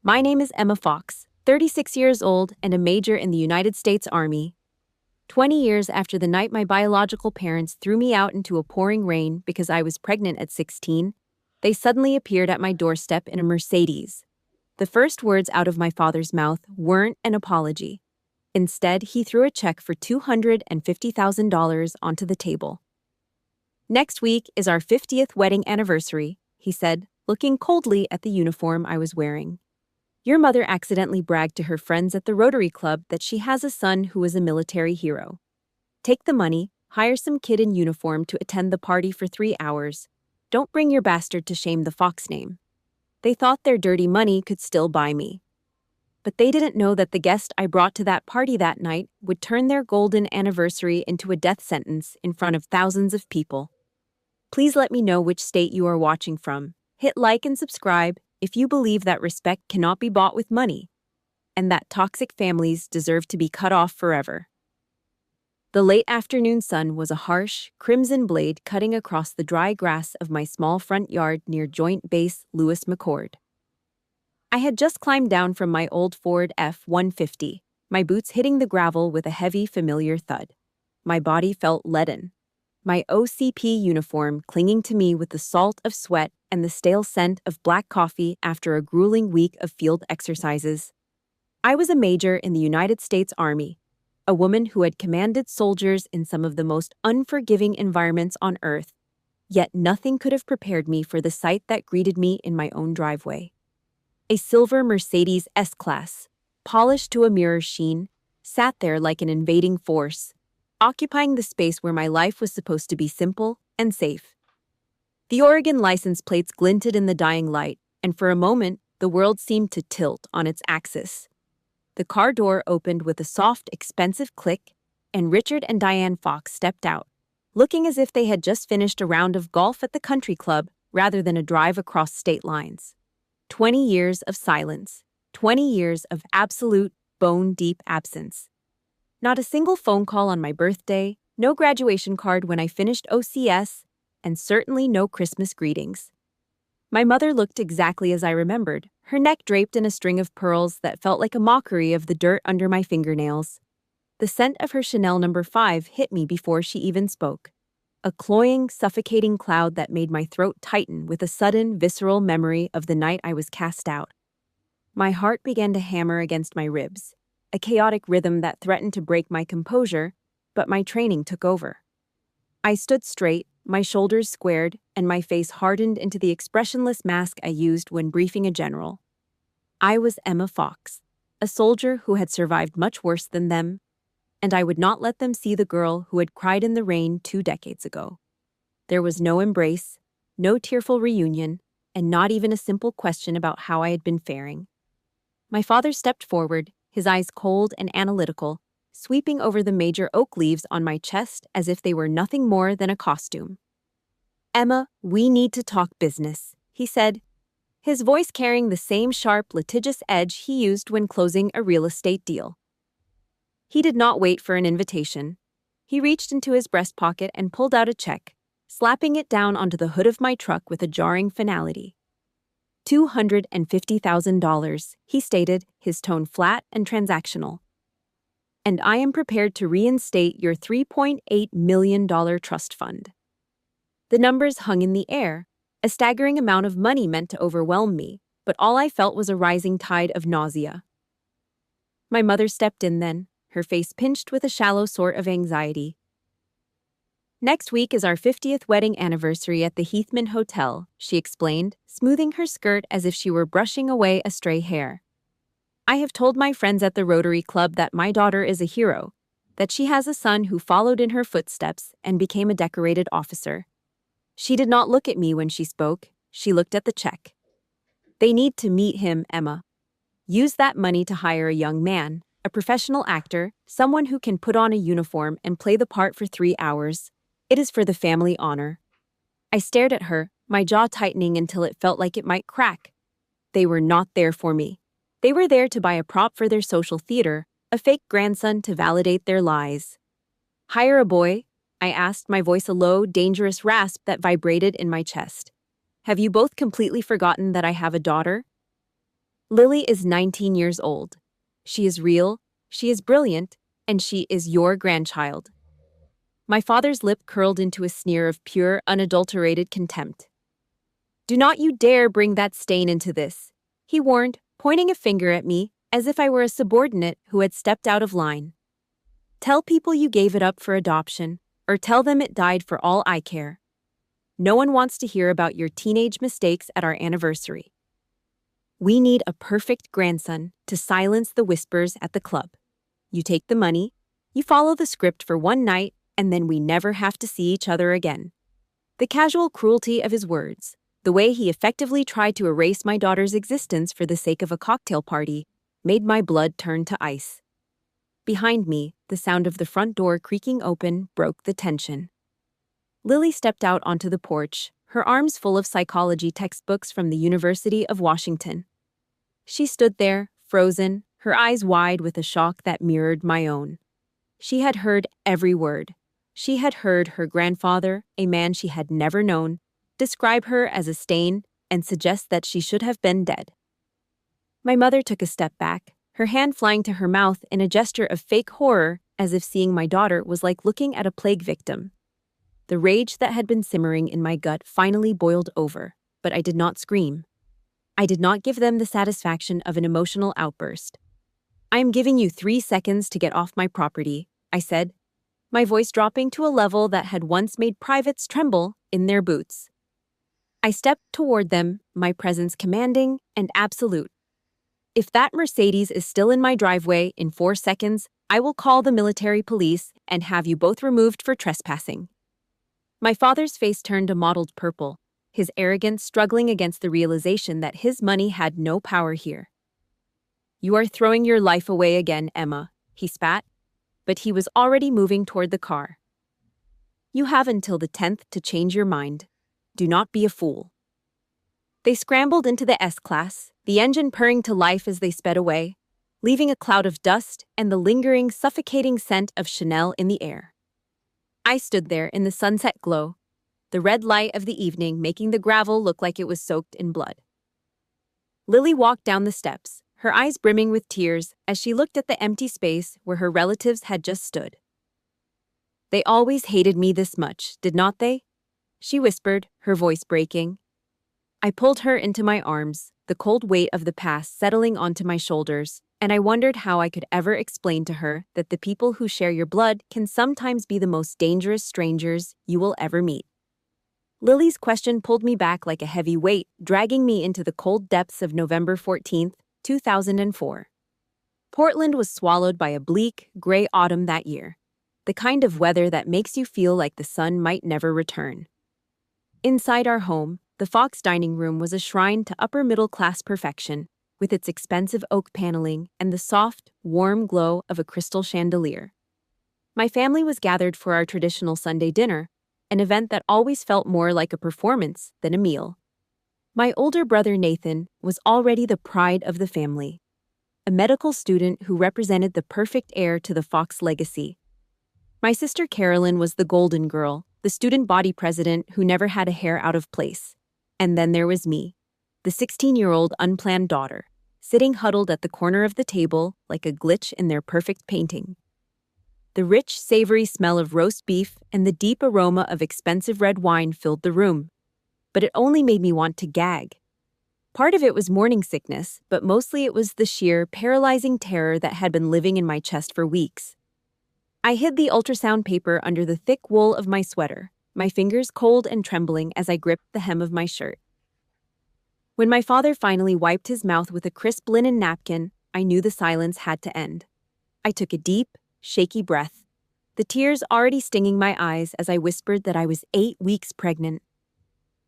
My name is Emma Fox, 36 years old and a major in the United States Army. 20 years after the night my biological parents threw me out into a pouring rain because I was pregnant at 16, they suddenly appeared at my doorstep in a Mercedes. The first words out of my father's mouth weren't an apology. Instead, he threw a check for $250,000 onto the table. "Next week is our 50th wedding anniversary," he said, looking coldly at the uniform I was wearing. "Your mother accidentally bragged to her friends at the Rotary Club that she has a son who is a military hero. Take the money, hire some kid in uniform to attend the party for 3 hours. Don't bring your bastard to shame the Fox name." They thought their dirty money could still buy me. But they didn't know that the guest I brought to that party that night would turn their golden anniversary into a death sentence in front of thousands of people. Please let me know which state you are watching from. Hit like and subscribe if you believe that respect cannot be bought with money, and that toxic families deserve to be cut off forever. The late afternoon sun was a harsh, crimson blade cutting across the dry grass of my small front yard near Joint Base Lewis McChord. I had just climbed down from my old Ford F-150, my boots hitting the gravel with a heavy, familiar thud. My body felt leaden, my OCP uniform clinging to me with the salt of sweat and the stale scent of black coffee after a grueling week of field exercises. I was a major in the United States Army, a woman who had commanded soldiers in some of the most unforgiving environments on Earth, yet nothing could have prepared me for the sight that greeted me in my own driveway. A silver Mercedes S-Class, polished to a mirror sheen, sat there like an invading force, occupying the space where my life was supposed to be simple and safe. The Oregon license plates glinted in the dying light, and for a moment, the world seemed to tilt on its axis. The car door opened with a soft, expensive click, and Richard and Diane Fox stepped out, looking as if they had just finished a round of golf at the country club rather than a drive across state lines. 20 years of silence, 20 years of absolute, bone-deep absence. Not a single phone call on my birthday, no graduation card when I finished OCS, and certainly no Christmas greetings. My mother looked exactly as I remembered, her neck draped in a string of pearls that felt like a mockery of the dirt under my fingernails. The scent of her Chanel No. 5 hit me before she even spoke. A cloying, suffocating cloud that made my throat tighten with a sudden, visceral memory of the night I was cast out. My heart began to hammer against my ribs, a chaotic rhythm that threatened to break my composure, but my training took over. I stood straight, my shoulders squared, and my face hardened into the expressionless mask I used when briefing a general. I was Emma Fox, a soldier who had survived much worse than them, and I would not let them see the girl who had cried in the rain 2 decades ago. There was no embrace, no tearful reunion, and not even a simple question about how I had been faring. My father stepped forward, his eyes cold and analytical, sweeping over the major oak leaves on my chest as if they were nothing more than a costume. "Emma, we need to talk business," he said, his voice carrying the same sharp, litigious edge he used when closing a real estate deal. He did not wait for an invitation. He reached into his breast pocket and pulled out a check, slapping it down onto the hood of my truck with a jarring finality. $250,000, he stated, his tone flat and transactional. "And I am prepared to reinstate your $3.8 million trust fund." The numbers hung in the air, a staggering amount of money meant to overwhelm me, but all I felt was a rising tide of nausea. My mother stepped in then, her face pinched with a shallow sort of anxiety. "Next week is our 50th wedding anniversary at the Heathman Hotel," she explained, smoothing her skirt as if she were brushing away a stray hair. "I have told my friends at the Rotary Club that my daughter is a hero, that she has a son who followed in her footsteps and became a decorated officer." She did not look at me when she spoke, she looked at the check. "They need to meet him, Emma. Use that money to hire a young man, a professional actor, someone who can put on a uniform and play the part for 3 hours. It is for the family honor." I stared at her, my jaw tightening until it felt like it might crack. They were not there for me. They were there to buy a prop for their social theater, a fake grandson to validate their lies. "Hire a boy?" I asked, my voice a low, dangerous rasp that vibrated in my chest. "Have you both completely forgotten that I have a daughter?" Lily is 19 years old. She is real, she is brilliant, and she is your grandchild. My father's lip curled into a sneer of pure, unadulterated contempt. Do not you dare bring that stain into this, he warned, pointing a finger at me as if I were a subordinate who had stepped out of line. Tell people you gave it up for adoption, or tell them it died for all I care. No one wants to hear about your teenage mistakes at our anniversary. We need a perfect grandson to silence the whispers at the club. You take the money, you follow the script for one night, and then we never have to see each other again. The casual cruelty of his words, the way he effectively tried to erase my daughter's existence for the sake of a cocktail party, made my blood turn to ice. Behind me, the sound of the front door creaking open broke the tension. Lily stepped out onto the porch, her arms full of psychology textbooks from the University of Washington. She stood there, frozen, her eyes wide with a shock that mirrored my own. She had heard every word. She had heard her grandfather, a man she had never known, describe her as a stain and suggest that she should have been dead. My mother took a step back, her hand flying to her mouth in a gesture of fake horror, as if seeing my daughter was like looking at a plague victim. The rage that had been simmering in my gut finally boiled over, but I did not scream. I did not give them the satisfaction of an emotional outburst. I am giving you 3 seconds to get off my property, I said, my voice dropping to a level that had once made privates tremble in their boots. I stepped toward them, my presence commanding and absolute. If that Mercedes is still in my driveway in 4 seconds, I will call the military police and have you both removed for trespassing. My father's face turned a mottled purple, his arrogance struggling against the realization that his money had no power here. You are throwing your life away again, Emma, he spat, but he was already moving toward the car. You have until the 10th to change your mind. Do not be a fool. They scrambled into the S-Class, the engine purring to life as they sped away, leaving a cloud of dust and the lingering, suffocating scent of Chanel in the air. I stood there in the sunset glow, the red light of the evening making the gravel look like it was soaked in blood. Lily walked down the steps, her eyes brimming with tears as she looked at the empty space where her relatives had just stood. They always hated me this much, did not they? She whispered, her voice breaking. I pulled her into my arms, the cold weight of the past settling onto my shoulders, and I wondered how I could ever explain to her that the people who share your blood can sometimes be the most dangerous strangers you will ever meet. Lily's question pulled me back like a heavy weight, dragging me into the cold depths of November 14, 2004. Portland was swallowed by a bleak, gray autumn that year, the kind of weather that makes you feel like the sun might never return. Inside our home, the Fox dining room was a shrine to upper-middle-class perfection, with its expensive oak paneling and the soft, warm glow of a crystal chandelier. My family was gathered for our traditional Sunday dinner, an event that always felt more like a performance than a meal. My older brother Nathan was already the pride of the family, a medical student who represented the perfect heir to the Fox legacy. My sister Carolyn was the golden girl, the student body president who never had a hair out of place. And then there was me, the 16-year-old unplanned daughter, sitting huddled at the corner of the table like a glitch in their perfect painting. The rich, savory smell of roast beef and the deep aroma of expensive red wine filled the room, but it only made me want to gag. Part of it was morning sickness, but mostly it was the sheer, paralyzing terror that had been living in my chest for weeks. I hid the ultrasound paper under the thick wool of my sweater, my fingers cold and trembling as I gripped the hem of my shirt. When my father finally wiped his mouth with a crisp linen napkin, I knew the silence had to end. I took a deep, shaky breath, the tears already stinging my eyes as I whispered that I was 8 weeks pregnant.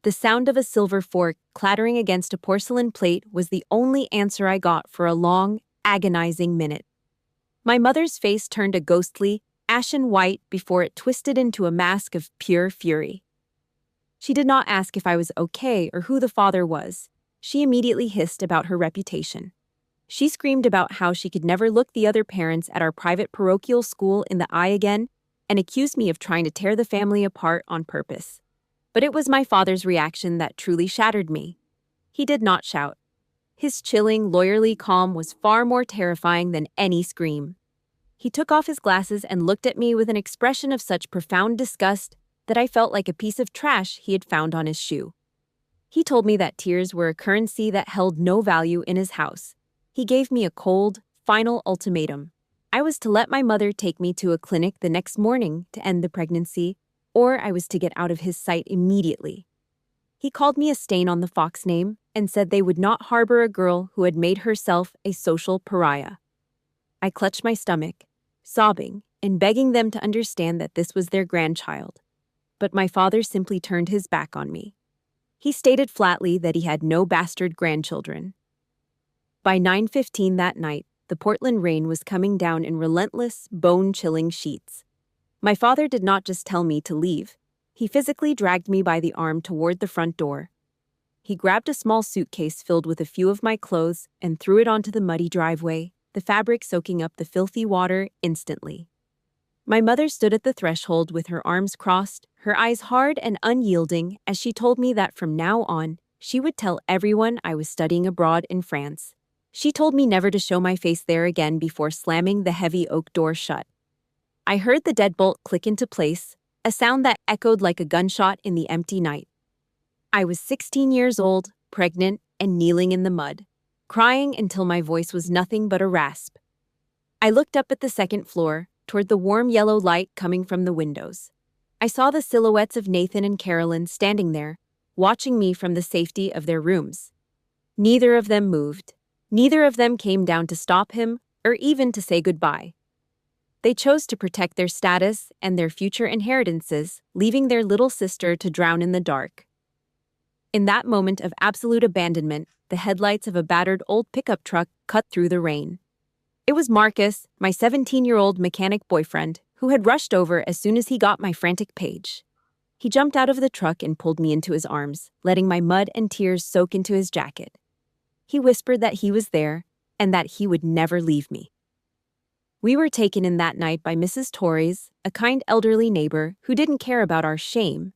The sound of a silver fork clattering against a porcelain plate was the only answer I got for a long, agonizing minute. My mother's face turned a ghostly, ashen white before it twisted into a mask of pure fury. She did not ask if I was okay or who the father was. She immediately hissed about her reputation. She screamed about how she could never look the other parents at our private parochial school in the eye again and accused me of trying to tear the family apart on purpose. But it was my father's reaction that truly shattered me. He did not shout. His chilling, lawyerly calm was far more terrifying than any scream. He took off his glasses and looked at me with an expression of such profound disgust that I felt like a piece of trash he had found on his shoe. He told me that tears were a currency that held no value in his house. He gave me a cold, final ultimatum. I was to let my mother take me to a clinic the next morning to end the pregnancy, or I was to get out of his sight immediately. He called me a stain on the Fox name and said they would not harbor a girl who had made herself a social pariah. I clutched my stomach, sobbing and begging them to understand that this was their grandchild. But my father simply turned his back on me. He stated flatly that he had no bastard grandchildren. By 9:15 that night, the Portland rain was coming down in relentless, bone-chilling sheets. My father did not just tell me to leave. He physically dragged me by the arm toward the front door. He grabbed a small suitcase filled with a few of my clothes and threw it onto the muddy driveway, the fabric soaking up the filthy water instantly. My mother stood at the threshold with her arms crossed, her eyes hard and unyielding, as she told me that from now on, she would tell everyone I was studying abroad in France. She told me never to show my face there again before slamming the heavy oak door shut. I heard the deadbolt click into place, a sound that echoed like a gunshot in the empty night. I was 16 years old, pregnant, and kneeling in the mud, crying until my voice was nothing but a rasp. I looked up at the second floor, toward the warm yellow light coming from the windows. I saw the silhouettes of Nathan and Carolyn standing there, watching me from the safety of their rooms. Neither of them moved. Neither of them came down to stop him or even to say goodbye. They chose to protect their status and their future inheritances, leaving their little sister to drown in the dark. In that moment of absolute abandonment, the headlights of a battered old pickup truck cut through the rain. It was Marcus, my 17-year-old mechanic boyfriend, who had rushed over as soon as he got my frantic page. He jumped out of the truck and pulled me into his arms, letting my mud and tears soak into his jacket. He whispered that he was there and that he would never leave me. We were taken in that night by Mrs. Torres, a kind elderly neighbor who didn't care about our shame,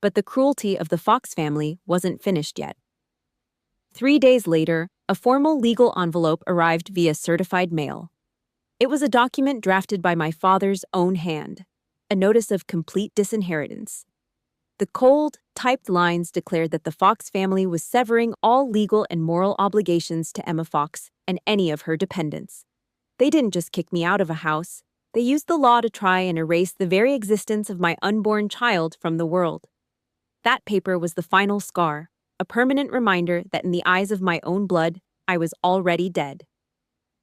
but the cruelty of the Fox family wasn't finished yet. 3 days later, a formal legal envelope arrived via certified mail. It was a document drafted by my father's own hand, a notice of complete disinheritance. The cold, typed lines declared that the Fox family was severing all legal and moral obligations to Emma Fox and any of her dependents. They didn't just kick me out of a house, they used the law to try and erase the very existence of my unborn child from the world. That paper was the final scar, a permanent reminder that in the eyes of my own blood, I was already dead.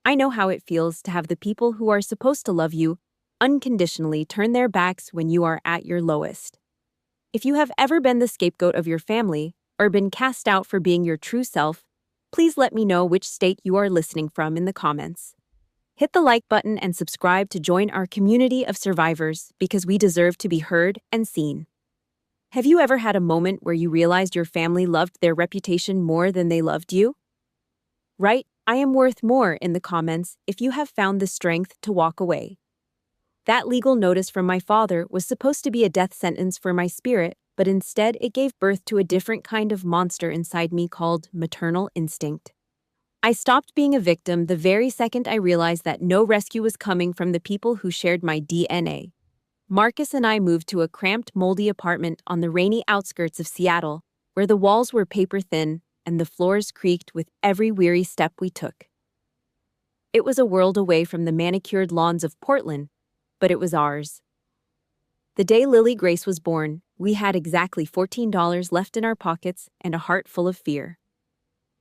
I know how it feels to have the people who are supposed to love you unconditionally turn their backs when you are at your lowest. If you have ever been the scapegoat of your family or been cast out for being your true self, please let me know which state you are listening from in the comments. Hit the like button and subscribe to join our community of survivors because we deserve to be heard and seen. Have you ever had a moment where you realized your family loved their reputation more than they loved you? Write, "I am worth more" in the comments if you have found the strength to walk away. That legal notice from my father was supposed to be a death sentence for my spirit, but instead it gave birth to a different kind of monster inside me called maternal instinct. I stopped being a victim the very second I realized that no rescue was coming from the people who shared my DNA. Marcus and I moved to a cramped, moldy apartment on the rainy outskirts of Seattle, where the walls were paper-thin and the floors creaked with every weary step we took. It was a world away from the manicured lawns of Portland, but it was ours. The day Lily Grace was born, we had exactly $14 left in our pockets and a heart full of fear.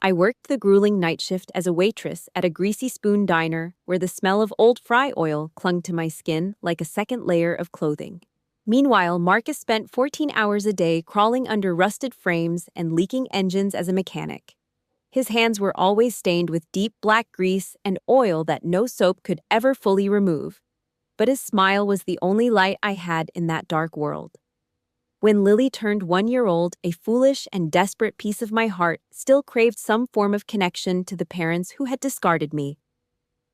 I worked the grueling night shift as a waitress at a greasy spoon diner where the smell of old fry oil clung to my skin like a second layer of clothing. Meanwhile, Marcus spent 14 hours a day crawling under rusted frames and leaking engines as a mechanic. His hands were always stained with deep black grease and oil that no soap could ever fully remove. But his smile was the only light I had in that dark world. When Lily turned 1 year old, a foolish and desperate piece of my heart still craved some form of connection to the parents who had discarded me.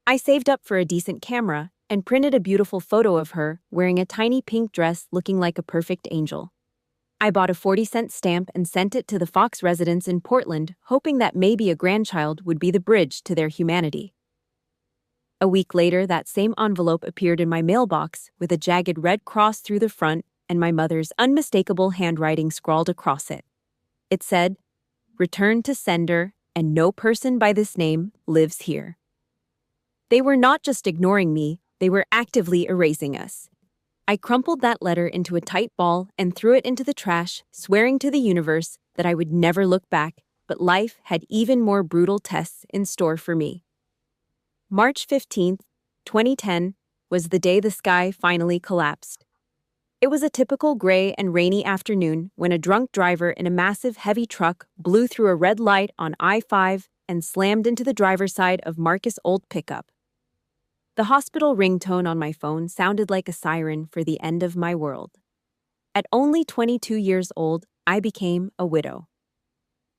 I saved up for a decent camera and printed a beautiful photo of her wearing a tiny pink dress looking like a perfect angel. I bought a 40-cent stamp and sent it to the Fox residence in Portland, hoping that maybe a grandchild would be the bridge to their humanity. A week later, that same envelope appeared in my mailbox with a jagged red cross through the front and my mother's unmistakable handwriting scrawled across it. It said, "Return to sender, and no person by this name lives here." They were not just ignoring me, they were actively erasing us. I crumpled that letter into a tight ball and threw it into the trash, swearing to the universe that I would never look back, but life had even more brutal tests in store for me. March 15th, 2010, was the day the sky finally collapsed. It was a typical gray and rainy afternoon when a drunk driver in a massive heavy truck blew through a red light on I-5 and slammed into the driver's side of Marcus' old pickup. The hospital ringtone on my phone sounded like a siren for the end of my world. At only 22 years old, I became a widow.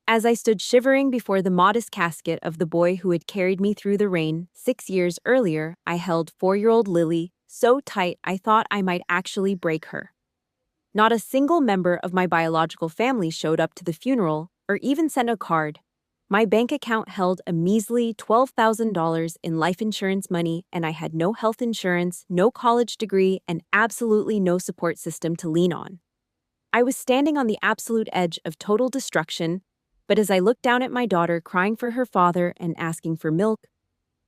As I stood shivering before the modest casket of the boy who had carried me through the rain 6 years earlier, I held 4-year-old Lily so tight I thought I might actually break her. Not a single member of my biological family showed up to the funeral or even sent a card. My bank account held a measly $12,000 in life insurance money, and I had no health insurance, no college degree, and absolutely no support system to lean on. I was standing on the absolute edge of total destruction, but as I looked down at my daughter crying for her father and asking for milk,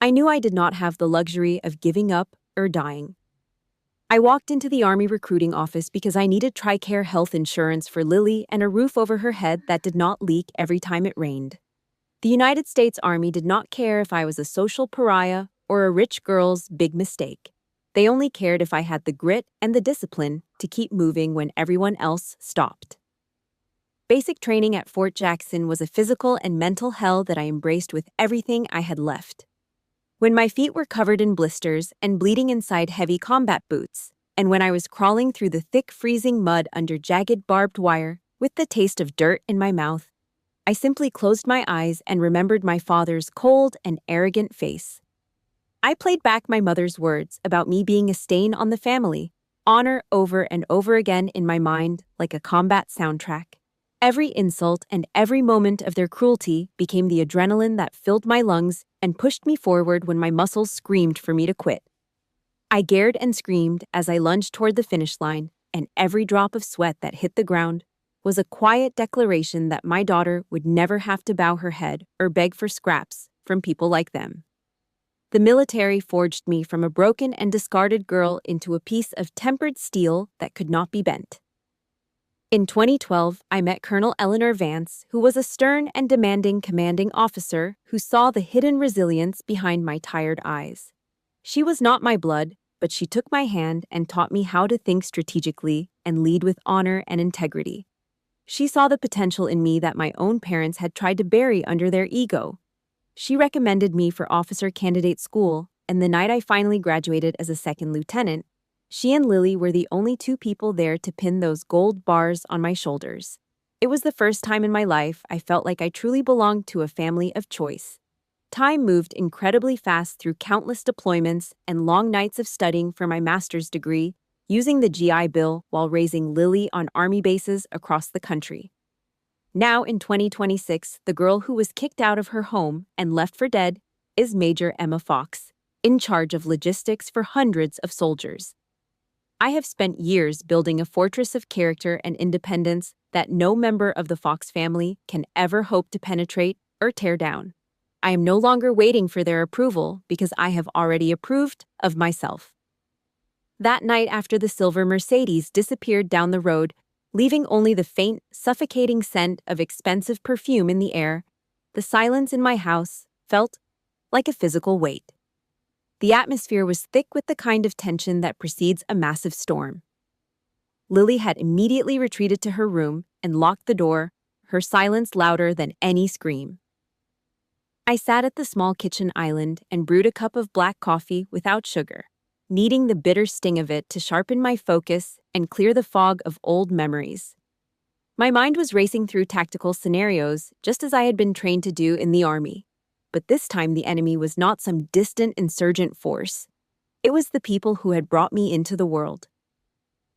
I knew I did not have the luxury of giving up or dying. I walked into the Army recruiting office because I needed TRICARE health insurance for Lily and a roof over her head that did not leak every time it rained. The United States Army did not care if I was a social pariah or a rich girl's big mistake. They only cared if I had the grit and the discipline to keep moving when everyone else stopped. Basic training at Fort Jackson was a physical and mental hell that I embraced with everything I had left. When my feet were covered in blisters and bleeding inside heavy combat boots, and when I was crawling through the thick freezing mud under jagged barbed wire with the taste of dirt in my mouth, I simply closed my eyes and remembered my father's cold and arrogant face. I played back my mother's words about me being a stain on the family, honor over and over again in my mind like a combat soundtrack. Every insult and every moment of their cruelty became the adrenaline that filled my lungs and pushed me forward when my muscles screamed for me to quit. I gared and screamed as I lunged toward the finish line, and every drop of sweat that hit the ground was a quiet declaration that my daughter would never have to bow her head or beg for scraps from people like them. The military forged me from a broken and discarded girl into a piece of tempered steel that could not be bent. In 2012, I met Colonel Eleanor Vance, who was a stern and demanding commanding officer who saw the hidden resilience behind my tired eyes. She was not my blood, but she took my hand and taught me how to think strategically and lead with honor and integrity. She saw the potential in me that my own parents had tried to bury under their ego. She recommended me for officer candidate school, and the night I finally graduated as a second lieutenant, she and Lily were the only two people there to pin those gold bars on my shoulders. It was the first time in my life I felt like I truly belonged to a family of choice. Time moved incredibly fast through countless deployments and long nights of studying for my master's degree, using the GI Bill while raising Lily on Army bases across the country. Now, in 2026, the girl who was kicked out of her home and left for dead is Major Emma Fox, in charge of logistics for hundreds of soldiers. I have spent years building a fortress of character and independence that no member of the Fox family can ever hope to penetrate or tear down. I am no longer waiting for their approval because I have already approved of myself. That night after the silver Mercedes disappeared down the road, leaving only the faint, suffocating scent of expensive perfume in the air, the silence in my house felt like a physical weight. The atmosphere was thick with the kind of tension that precedes a massive storm. Lily had immediately retreated to her room and locked the door, her silence louder than any scream. I sat at the small kitchen island and brewed a cup of black coffee without sugar, needing the bitter sting of it to sharpen my focus and clear the fog of old memories. My mind was racing through tactical scenarios, just as I had been trained to do in the Army. But this time the enemy was not some distant insurgent force. It was the people who had brought me into the world.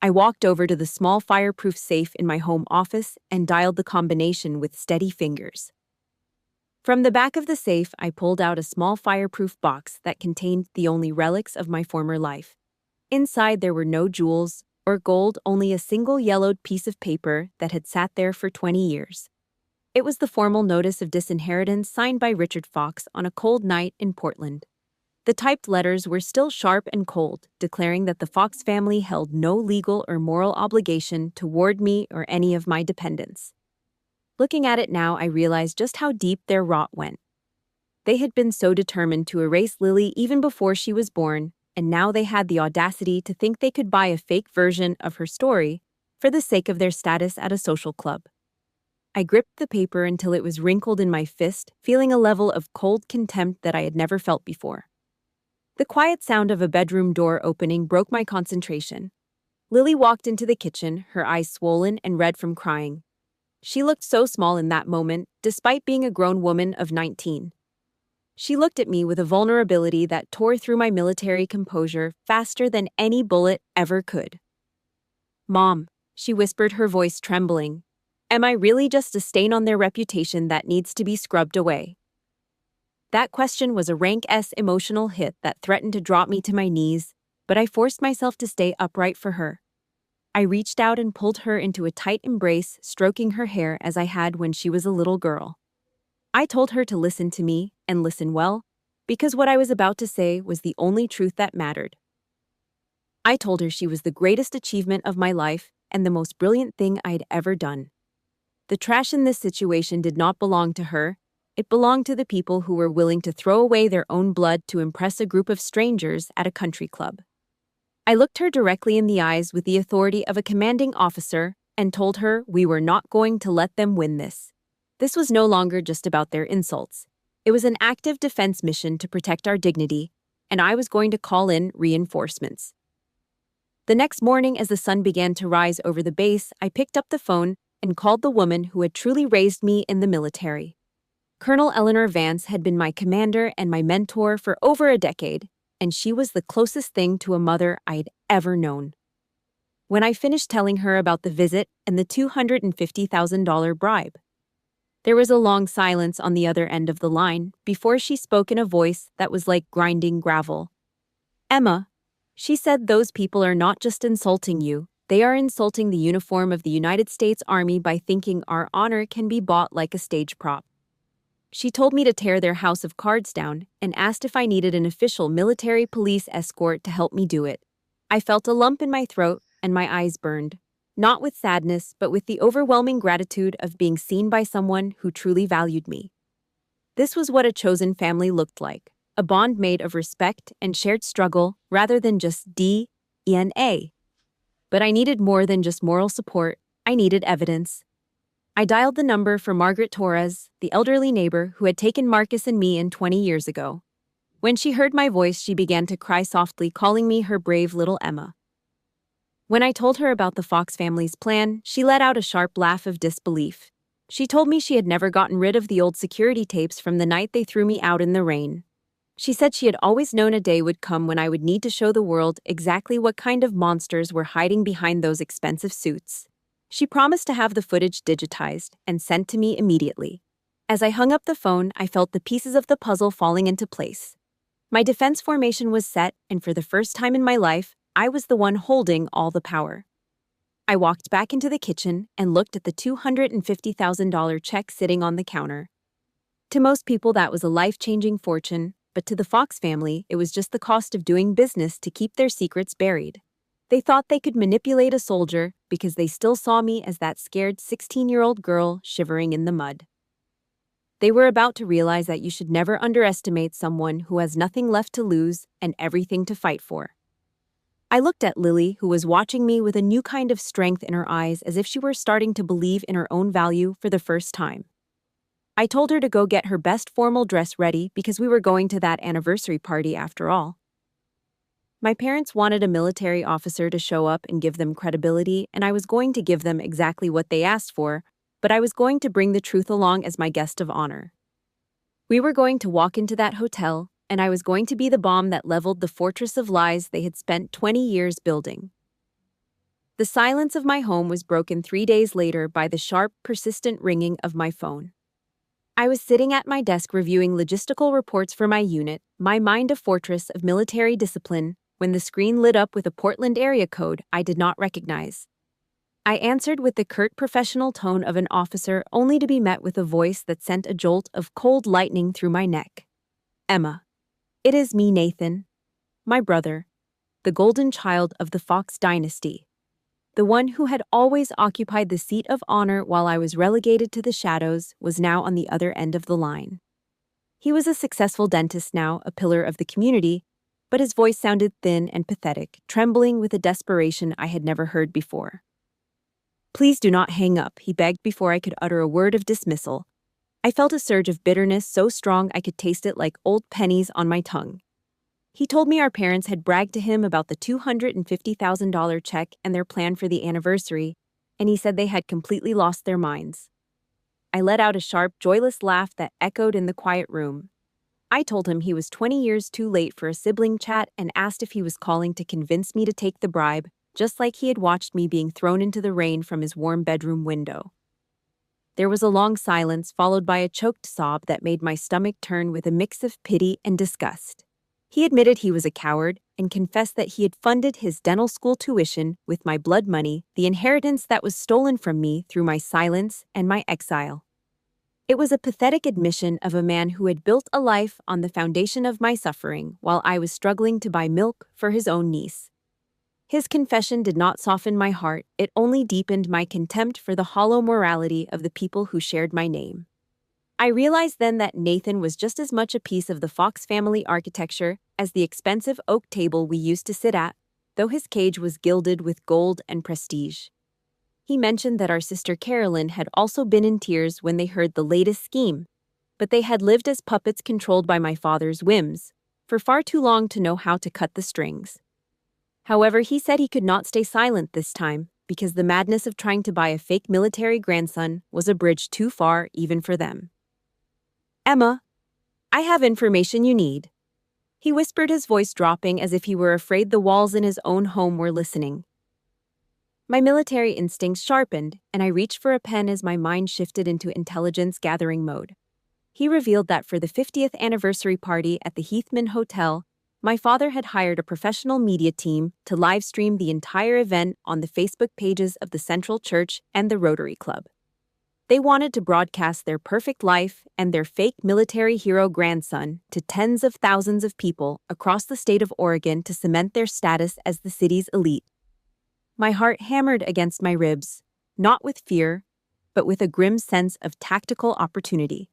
I walked over to the small fireproof safe in my home office and dialed the combination with steady fingers. From the back of the safe, I pulled out a small fireproof box that contained the only relics of my former life. Inside, there were no jewels or gold, only a single yellowed piece of paper that had sat there for 20 years. It was the formal notice of disinheritance signed by Richard Fox on a cold night in Portland. The typed letters were still sharp and cold, declaring that the Fox family held no legal or moral obligation toward me or any of my dependents. Looking at it now, I realized just how deep their rot went. They had been so determined to erase Lily even before she was born, and now they had the audacity to think they could buy a fake version of her story for the sake of their status at a social club. I gripped the paper until it was wrinkled in my fist, feeling a level of cold contempt that I had never felt before. The quiet sound of a bedroom door opening broke my concentration. Lily walked into the kitchen, her eyes swollen and red from crying. She looked so small in that moment, despite being a grown woman of 19. She looked at me with a vulnerability that tore through my military composure faster than any bullet ever could. "Mom," she whispered, her voice trembling, "am I really just a stain on their reputation that needs to be scrubbed away?" That question was a rank-S emotional hit that threatened to drop me to my knees, but I forced myself to stay upright for her. I reached out and pulled her into a tight embrace, stroking her hair as I had when she was a little girl. I told her to listen to me, and listen well, because what I was about to say was the only truth that mattered. I told her she was the greatest achievement of my life and the most brilliant thing I'd ever done. The trash in this situation did not belong to her. It belonged to the people who were willing to throw away their own blood to impress a group of strangers at a country club. I looked her directly in the eyes with the authority of a commanding officer and told her we were not going to let them win this. This was no longer just about their insults. It was an active defense mission to protect our dignity, and I was going to call in reinforcements. The next morning, as the sun began to rise over the base, I picked up the phone and called the woman who had truly raised me in the military. Colonel Eleanor Vance had been my commander and my mentor for over a decade, and she was the closest thing to a mother I'd ever known. When I finished telling her about the visit and the $250,000 bribe, there was a long silence on the other end of the line before she spoke in a voice that was like grinding gravel. "Emma," she said, "those people are not just insulting you, they are insulting the uniform of the United States Army by thinking our honor can be bought like a stage prop." She told me to tear their house of cards down and asked if I needed an official military police escort to help me do it. I felt a lump in my throat and my eyes burned. Not with sadness, but with the overwhelming gratitude of being seen by someone who truly valued me. This was what a chosen family looked like, a bond made of respect and shared struggle rather than just DNA. But I needed more than just moral support. I needed evidence. I dialed the number for Margaret Torres, the elderly neighbor who had taken Marcus and me in 20 years ago. When she heard my voice, she began to cry softly, calling me her brave little Emma. When I told her about the Fox family's plan, she let out a sharp laugh of disbelief. She told me she had never gotten rid of the old security tapes from the night they threw me out in the rain. She said she had always known a day would come when I would need to show the world exactly what kind of monsters were hiding behind those expensive suits. She promised to have the footage digitized and sent to me immediately. As I hung up the phone, I felt the pieces of the puzzle falling into place. My defense formation was set, and for the first time in my life, I was the one holding all the power. I walked back into the kitchen and looked at the $250,000 check sitting on the counter. To most people, that was a life-changing fortune, but to the Fox family, it was just the cost of doing business to keep their secrets buried. They thought they could manipulate a soldier because they still saw me as that scared 16-year-old girl shivering in the mud. They were about to realize that you should never underestimate someone who has nothing left to lose and everything to fight for. I looked at Lily, who was watching me with a new kind of strength in her eyes, as if she were starting to believe in her own value for the first time. I told her to go get her best formal dress ready because we were going to that anniversary party after all. My parents wanted a military officer to show up and give them credibility, and I was going to give them exactly what they asked for, but I was going to bring the truth along as my guest of honor. We were going to walk into that hotel, and I was going to be the bomb that leveled the fortress of lies they had spent 20 years building. The silence of my home was broken 3 days later by the sharp, persistent ringing of my phone. I was sitting at my desk reviewing logistical reports for my unit, my mind a fortress of military discipline, when the screen lit up with a Portland area code I did not recognize. I answered with the curt professional tone of an officer, only to be met with a voice that sent a jolt of cold lightning through my neck. Emma. It is me, Nathan. My brother. The golden child of the Fox dynasty. The one who had always occupied the seat of honor while I was relegated to the shadows was now on the other end of the line. He was a successful dentist now, a pillar of the community, but his voice sounded thin and pathetic, trembling with a desperation I had never heard before. Please do not hang up, he begged before I could utter a word of dismissal. I felt a surge of bitterness so strong I could taste it like old pennies on my tongue. He told me our parents had bragged to him about the $250,000 check and their plan for the anniversary, and he said they had completely lost their minds. I let out a sharp, joyless laugh that echoed in the quiet room. I told him he was 20 years too late for a sibling chat and asked if he was calling to convince me to take the bribe, just like he had watched me being thrown into the rain from his warm bedroom window. There was a long silence, followed by a choked sob that made my stomach turn with a mix of pity and disgust. He admitted he was a coward and confessed that he had funded his dental school tuition with my blood money, the inheritance that was stolen from me through my silence and my exile. It was a pathetic admission of a man who had built a life on the foundation of my suffering while I was struggling to buy milk for his own niece. His confession did not soften my heart, it only deepened my contempt for the hollow morality of the people who shared my name. I realized then that Nathan was just as much a piece of the Fox family architecture as the expensive oak table we used to sit at, though his cage was gilded with gold and prestige. He mentioned that our sister Carolyn had also been in tears when they heard the latest scheme, but they had lived as puppets controlled by my father's whims, for far too long to know how to cut the strings. However, he said he could not stay silent this time, because the madness of trying to buy a fake military grandson was a bridge too far even for them. Emma, I have information you need. He whispered, his voice dropping as if he were afraid the walls in his own home were listening. My military instincts sharpened, and I reached for a pen as my mind shifted into intelligence-gathering mode. He revealed that for the 50th anniversary party at the Heathman Hotel, my father had hired a professional media team to live-stream the entire event on the Facebook pages of the Central Church and the Rotary Club. They wanted to broadcast their perfect life and their fake military hero grandson to tens of thousands of people across the state of Oregon to cement their status as the city's elite. My heart hammered against my ribs, not with fear, but with a grim sense of tactical opportunity.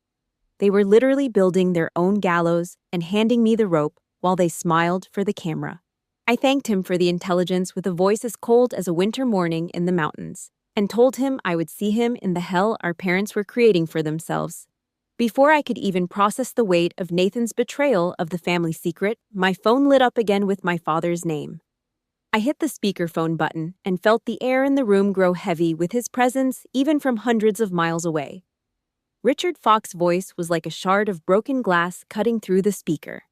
They were literally building their own gallows and handing me the rope while they smiled for the camera. I thanked him for the intelligence with a voice as cold as a winter morning in the mountains, and told him I would see him in the hell our parents were creating for themselves. Before I could even process the weight of Nathan's betrayal of the family secret, my phone lit up again with my father's name. I hit the speakerphone button and felt the air in the room grow heavy with his presence even from hundreds of miles away. Richard Fox's voice was like a shard of broken glass cutting through the speaker.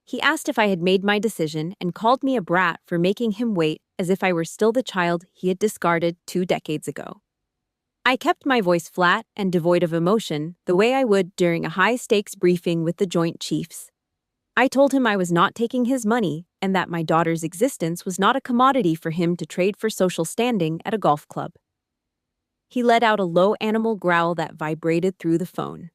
He asked if I had made my decision and called me a brat for making him wait as if I were still the child he had discarded 2 decades ago. I kept my voice flat and devoid of emotion, the way I would during a high-stakes briefing with the Joint Chiefs. I told him I was not taking his money and that my daughter's existence was not a commodity for him to trade for social standing at a golf club. He let out a low animal growl that vibrated through the phone.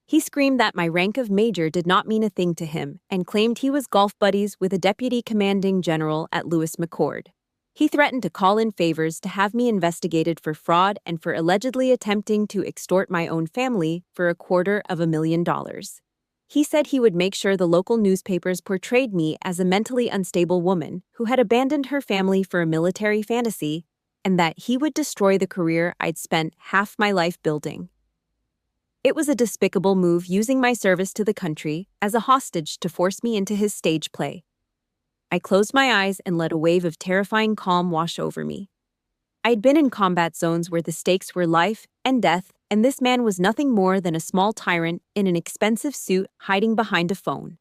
He screamed that my rank of major did not mean a thing to him and claimed he was golf buddies with a deputy commanding general at Lewis McChord. He threatened to call in favors to have me investigated for fraud and for allegedly attempting to extort my own family for $250,000. He said he would make sure the local newspapers portrayed me as a mentally unstable woman who had abandoned her family for a military fantasy, and that he would destroy the career I'd spent half my life building. It was a despicable move, using my service to the country as a hostage to force me into his stage play. I closed my eyes and let a wave of terrifying calm wash over me. I'd been in combat zones where the stakes were life and death, and this man was nothing more than a small tyrant in an expensive suit hiding behind a phone.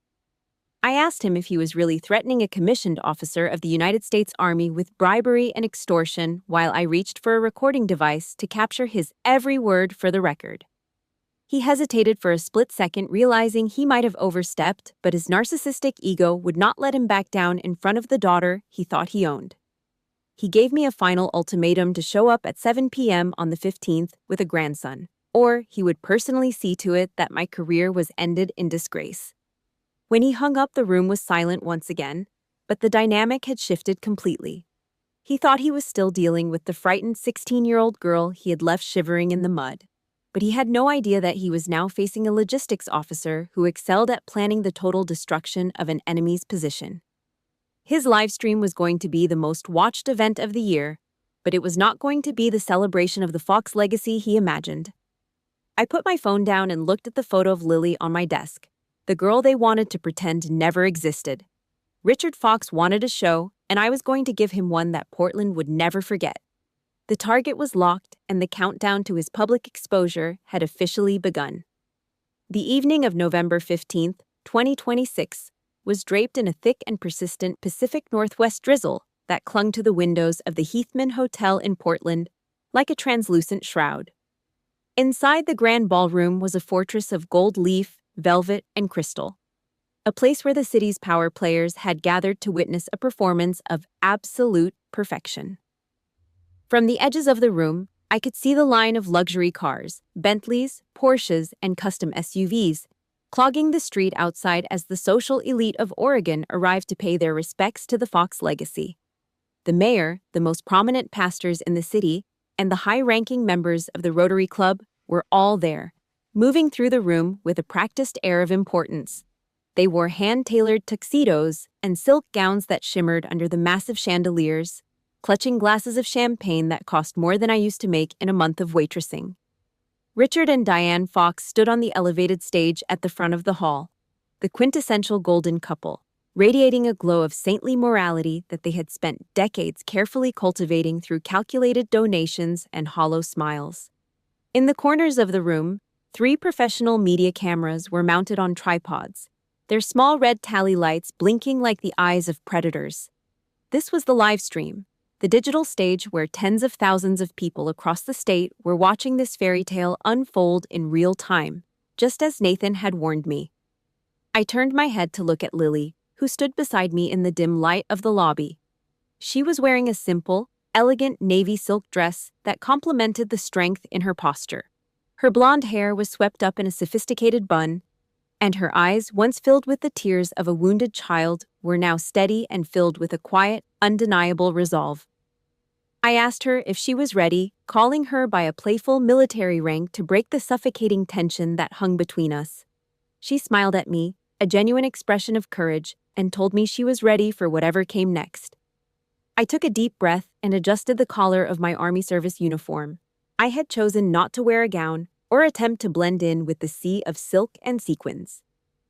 I asked him if he was really threatening a commissioned officer of the United States Army with bribery and extortion while I reached for a recording device to capture his every word for the record. He hesitated for a split second, realizing he might have overstepped, but his narcissistic ego would not let him back down in front of the daughter he thought he owned. He gave me a final ultimatum to show up at 7 p.m. on the 15th with a grandson, or he would personally see to it that my career was ended in disgrace. When he hung up, the room was silent once again, but the dynamic had shifted completely. He thought he was still dealing with the frightened 16-year-old girl he had left shivering in the mud, but he had no idea that he was now facing a logistics officer who excelled at planning the total destruction of an enemy's position. His livestream was going to be the most watched event of the year, but it was not going to be the celebration of the Fox legacy he imagined. I put my phone down and looked at the photo of Lily on my desk, the girl they wanted to pretend never existed. Richard Fox wanted a show, and I was going to give him one that Portland would never forget. The target was locked, and the countdown to his public exposure had officially begun. The evening of November 15th, 2026, was draped in a thick and persistent Pacific Northwest drizzle that clung to the windows of the Heathman Hotel in Portland like a translucent shroud. Inside the grand ballroom was a fortress of gold leaf, velvet, and crystal, a place where the city's power players had gathered to witness a performance of absolute perfection. From the edges of the room, I could see the line of luxury cars, Bentleys, Porsches, and custom SUVs, clogging the street outside as the social elite of Oregon arrived to pay their respects to the Fox legacy. The mayor, the most prominent pastors in the city, and the high-ranking members of the Rotary Club were all there, moving through the room with a practiced air of importance. They wore hand-tailored tuxedos and silk gowns that shimmered under the massive chandeliers, clutching glasses of champagne that cost more than I used to make in a month of waitressing. Richard and Diane Fox stood on the elevated stage at the front of the hall, the quintessential golden couple, radiating a glow of saintly morality that they had spent decades carefully cultivating through calculated donations and hollow smiles. In the corners of the room, 3 professional media cameras were mounted on tripods, their small red tally lights blinking like the eyes of predators. This was the live stream, the digital stage where tens of thousands of people across the state were watching this fairy tale unfold in real time, just as Nathan had warned me. I turned my head to look at Lily, who stood beside me in the dim light of the lobby. She was wearing a simple, elegant navy silk dress that complemented the strength in her posture. Her blonde hair was swept up in a sophisticated bun, and her eyes, once filled with the tears of a wounded child, were now steady and filled with a quiet, undeniable resolve. I asked her if she was ready, calling her by a playful military rank to break the suffocating tension that hung between us. She smiled at me, a genuine expression of courage, and told me she was ready for whatever came next. I took a deep breath and adjusted the collar of my Army service uniform. I had chosen not to wear a gown or attempt to blend in with the sea of silk and sequins.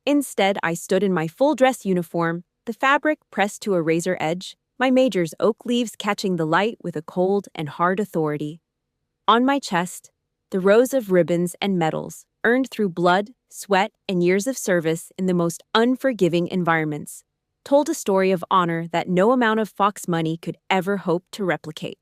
Instead, I stood in my full dress uniform, the fabric pressed to a razor edge, my major's oak leaves catching the light with a cold and hard authority. On my chest, the rows of ribbons and medals, earned through blood, sweat, and years of service in the most unforgiving environments, told a story of honor that no amount of Fox money could ever hope to replicate.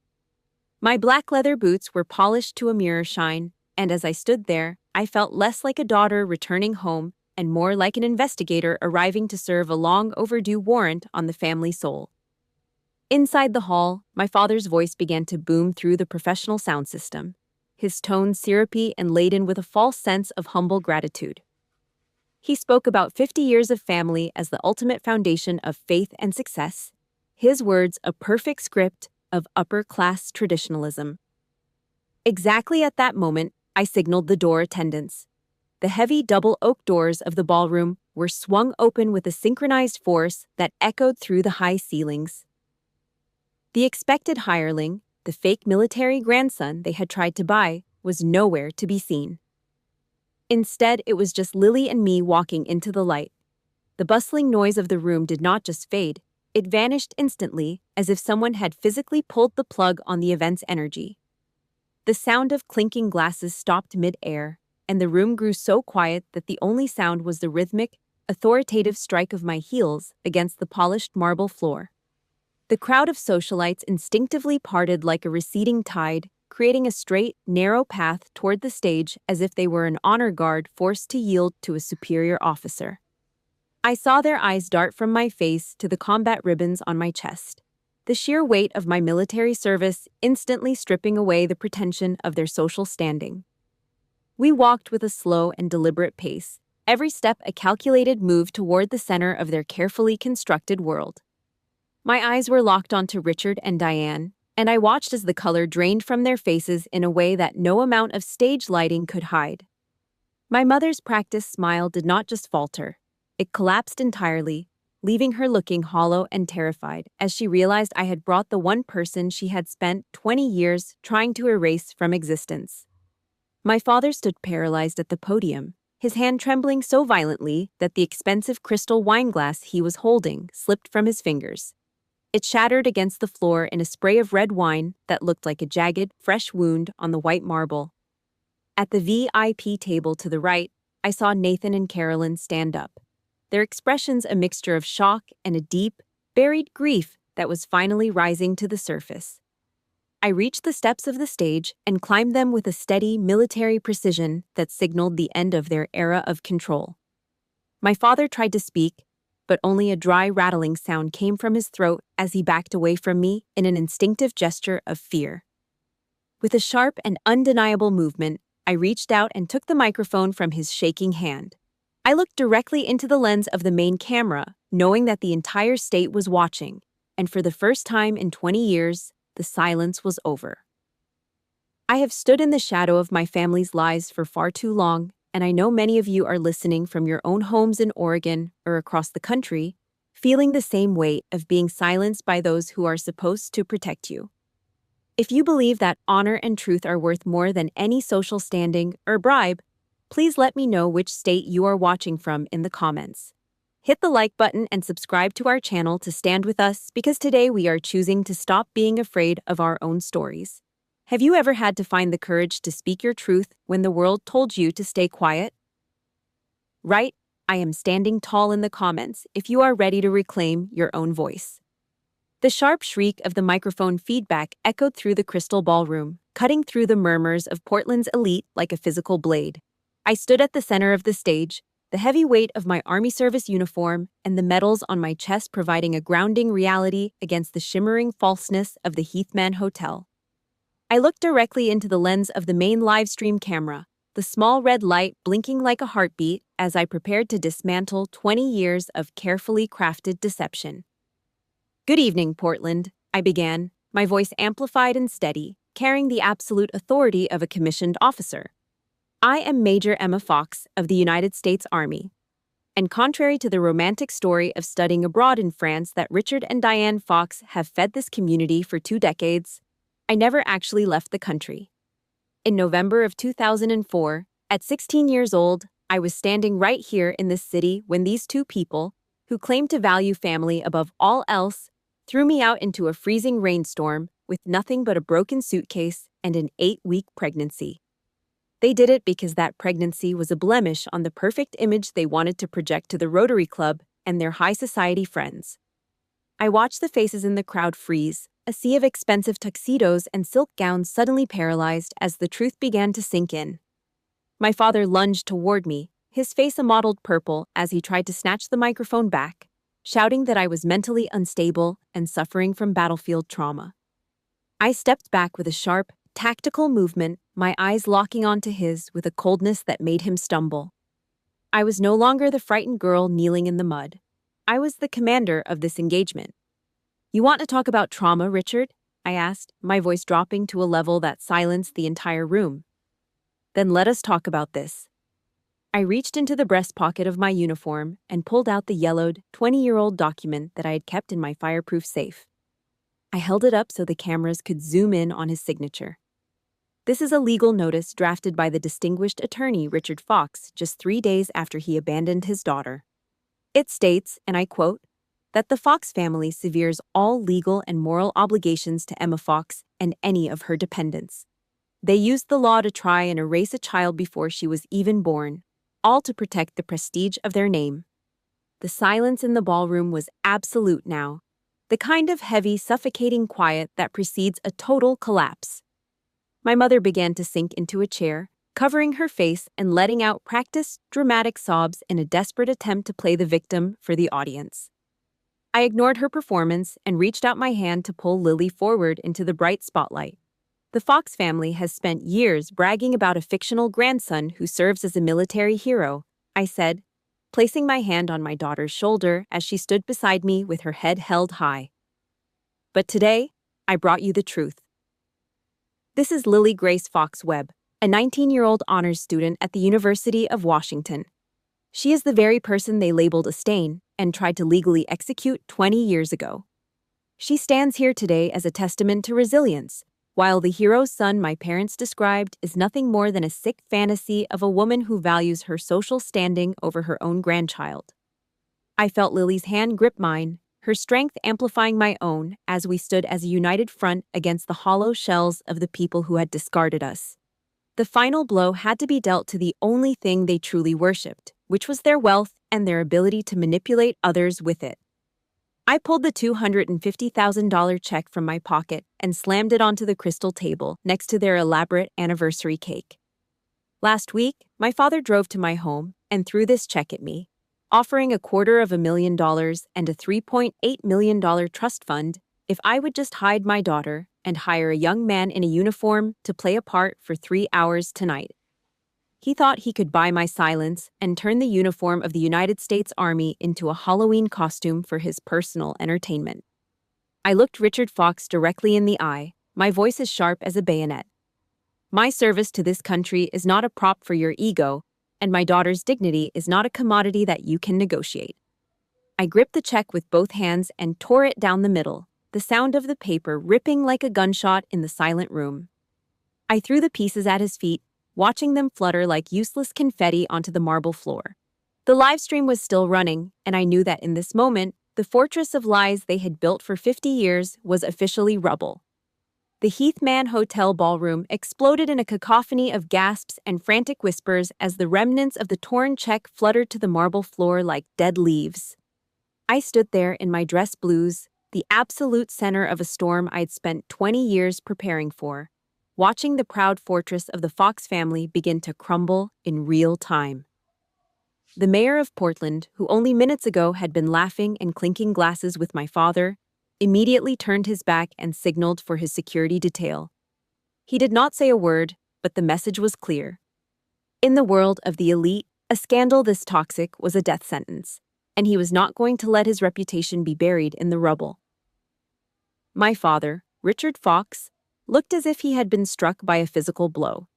My black leather boots were polished to a mirror shine, and as I stood there, I felt less like a daughter returning home and more like an investigator arriving to serve a long overdue warrant on the family soul. Inside the hall, my father's voice began to boom through the professional sound system, his tone syrupy and laden with a false sense of humble gratitude. He spoke about 50 years of family as the ultimate foundation of faith and success, his words a perfect script of upper-class traditionalism. Exactly at that moment, I signaled the door attendants. The heavy double oak doors of the ballroom were swung open with a synchronized force that echoed through the high ceilings. The expected hireling, the fake military grandson they had tried to buy, was nowhere to be seen. Instead, it was just Lily and me walking into the light. The bustling noise of the room did not just fade, it vanished instantly, as if someone had physically pulled the plug on the event's energy. The sound of clinking glasses stopped mid-air, and the room grew so quiet that the only sound was the rhythmic, authoritative strike of my heels against the polished marble floor. The crowd of socialites instinctively parted like a receding tide, creating a straight, narrow path toward the stage as if they were an honor guard forced to yield to a superior officer. I saw their eyes dart from my face to the combat ribbons on my chest, the sheer weight of my military service instantly stripping away the pretension of their social standing. We walked with a slow and deliberate pace, every step a calculated move toward the center of their carefully constructed world. My eyes were locked onto Richard and Diane, and I watched as the color drained from their faces in a way that no amount of stage lighting could hide. My mother's practiced smile did not just falter. It collapsed entirely, leaving her looking hollow and terrified as she realized I had brought the one person she had spent 20 years trying to erase from existence. My father stood paralyzed at the podium, his hand trembling so violently that the expensive crystal wineglass he was holding slipped from his fingers. It shattered against the floor in a spray of red wine that looked like a jagged, fresh wound on the white marble. At the VIP table to the right, I saw Nathan and Carolyn stand up, their expressions a mixture of shock and a deep, buried grief that was finally rising to the surface. I reached the steps of the stage and climbed them with a steady, military precision that signaled the end of their era of control. My father tried to speak, but only a dry, rattling sound came from his throat as he backed away from me in an instinctive gesture of fear. With a sharp and undeniable movement, I reached out and took the microphone from his shaking hand. I looked directly into the lens of the main camera, knowing that the entire state was watching, and for the first time in 20 years, the silence was over. I have stood in the shadow of my family's lies for far too long, and I know many of you are listening from your own homes in Oregon or across the country, feeling the same weight of being silenced by those who are supposed to protect you. If you believe that honor and truth are worth more than any social standing or bribe, please let me know which state you are watching from in the comments. Hit the like button and subscribe to our channel to stand with us because today we are choosing to stop being afraid of our own stories. Have you ever had to find the courage to speak your truth when the world told you to stay quiet? Right, I am standing tall in the comments if you are ready to reclaim your own voice. The sharp shriek of the microphone feedback echoed through the crystal ballroom, cutting through the murmurs of Portland's elite like a physical blade. I stood at the center of the stage, the heavy weight of my Army service uniform and the medals on my chest providing a grounding reality against the shimmering falseness of the Heathman Hotel. I looked directly into the lens of the main livestream camera, the small red light blinking like a heartbeat as I prepared to dismantle 20 years of carefully crafted deception. "Good evening, Portland," I began, my voice amplified and steady, carrying the absolute authority of a commissioned officer. I am Major Emma Fox of the United States Army. And contrary to the romantic story of studying abroad in France that Richard and Diane Fox have fed this community for 2 decades, I never actually left the country. In November of 2004, at 16 years old, I was standing right here in this city when these two people, who claim to value family above all else, threw me out into a freezing rainstorm with nothing but a broken suitcase and an 8-week pregnancy. They did it because that pregnancy was a blemish on the perfect image they wanted to project to the Rotary Club and their high society friends. I watched the faces in the crowd freeze, a sea of expensive tuxedos and silk gowns suddenly paralyzed as the truth began to sink in. My father lunged toward me, his face a mottled purple as he tried to snatch the microphone back, shouting that I was mentally unstable and suffering from battlefield trauma. I stepped back with a sharp, tactical movement, my eyes locking onto his with a coldness that made him stumble. I was no longer the frightened girl kneeling in the mud. I was the commander of this engagement. "You want to talk about trauma, Richard?" I asked, my voice dropping to a level that silenced the entire room. "Then let us talk about this." I reached into the breast pocket of my uniform and pulled out the yellowed, 20-year-old document that I had kept in my fireproof safe. I held it up so the cameras could zoom in on his signature. This is a legal notice drafted by the distinguished attorney Richard Fox just 3 days after he abandoned his daughter. It states, and I quote, that the Fox family severes all legal and moral obligations to Emma Fox and any of her dependents. They used the law to try and erase a child before she was even born, all to protect the prestige of their name. The silence in the ballroom was absolute now, the kind of heavy, suffocating quiet that precedes a total collapse. My mother began to sink into a chair, covering her face and letting out practiced, dramatic sobs in a desperate attempt to play the victim for the audience. I ignored her performance and reached out my hand to pull Lily forward into the bright spotlight. The Fox family has spent years bragging about a fictional grandson who serves as a military hero, I said, placing my hand on my daughter's shoulder as she stood beside me with her head held high. But today, I brought you the truth. This is Lily Grace Fox Webb, a 19-year-old honors student at the University of Washington. She is the very person they labeled a stain and tried to legally execute 20 years ago. She stands here today as a testament to resilience, while the hero's son my parents described is nothing more than a sick fantasy of a woman who values her social standing over her own grandchild. I felt Lily's hand grip mine, her strength amplifying my own as we stood as a united front against the hollow shells of the people who had discarded us. The final blow had to be dealt to the only thing they truly worshipped, which was their wealth and their ability to manipulate others with it. I pulled the $250,000 check from my pocket and slammed it onto the crystal table next to their elaborate anniversary cake. Last week, my father drove to my home and threw this check at me, offering $250,000 and a $3.8 million trust fund if I would just hide my daughter and hire a young man in a uniform to play a part for 3 hours tonight. He thought he could buy my silence and turn the uniform of the United States Army into a Halloween costume for his personal entertainment. I looked Richard Fox directly in the eye, my voice as sharp as a bayonet. My service to this country is not a prop for your ego, and my daughter's dignity is not a commodity that you can negotiate. I gripped the check with both hands and tore it down the middle, the sound of the paper ripping like a gunshot in the silent room. I threw the pieces at his feet, watching them flutter like useless confetti onto the marble floor. The live stream was still running, and I knew that in this moment, the fortress of lies they had built for 50 years was officially rubble. The Heathman Hotel ballroom exploded in a cacophony of gasps and frantic whispers as the remnants of the torn check fluttered to the marble floor like dead leaves. I stood there in my dress blues, the absolute center of a storm I'd spent 20 years preparing for, watching the proud fortress of the Fox family begin to crumble in real time. The mayor of Portland, who only minutes ago had been laughing and clinking glasses with my father, immediately turned his back and signaled for his security detail. He did not say a word, but the message was clear. In the world of the elite, a scandal this toxic was a death sentence, and he was not going to let his reputation be buried in the rubble. My father, Richard Fox, looked as if he had been struck by a physical blow.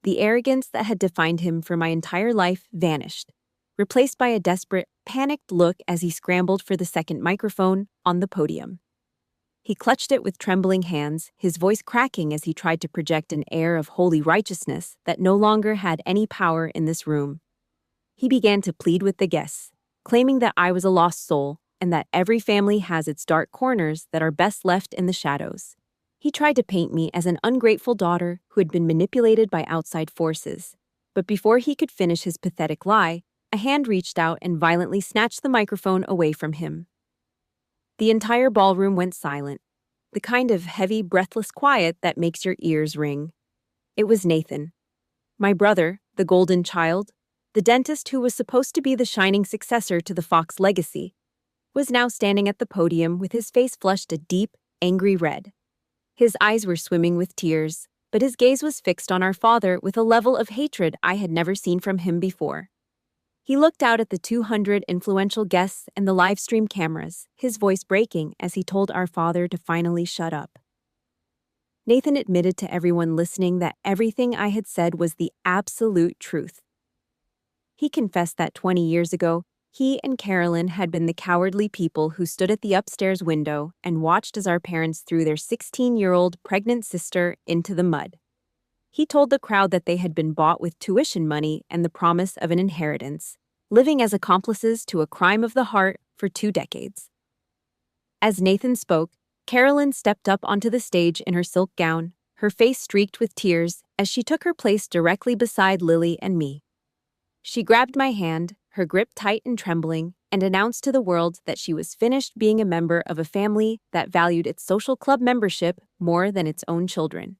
The arrogance that had defined him for my entire life vanished, replaced by a desperate, panicked look as he scrambled for the second microphone on the podium. He clutched it with trembling hands, his voice cracking as he tried to project an air of holy righteousness that no longer had any power in this room. He began to plead with the guests, claiming that I was a lost soul and that every family has its dark corners that are best left in the shadows. He tried to paint me as an ungrateful daughter who had been manipulated by outside forces. But before he could finish his pathetic lie, a hand reached out and violently snatched the microphone away from him. The entire ballroom went silent, the kind of heavy, breathless quiet that makes your ears ring. It was Nathan, my brother, the golden child, the dentist who was supposed to be the shining successor to the Fox legacy, was now standing at the podium with his face flushed a deep, angry red. His eyes were swimming with tears, but his gaze was fixed on our father with a level of hatred I had never seen from him before. He looked out at the 200 influential guests and the live stream cameras, his voice breaking as he told our father to finally shut up. Nathan admitted to everyone listening that everything I had said was the absolute truth. He confessed that 20 years ago, he and Carolyn had been the cowardly people who stood at the upstairs window and watched as our parents threw their 16-year-old pregnant sister into the mud. He told the crowd that they had been bought with tuition money and the promise of an inheritance, living as accomplices to a crime of the heart for 2 decades. As Nathan spoke, Carolyn stepped up onto the stage in her silk gown, her face streaked with tears as she took her place directly beside Lily and me. She grabbed my hand, her grip tight and trembling, and announced to the world that she was finished being a member of a family that valued its social club membership more than its own children.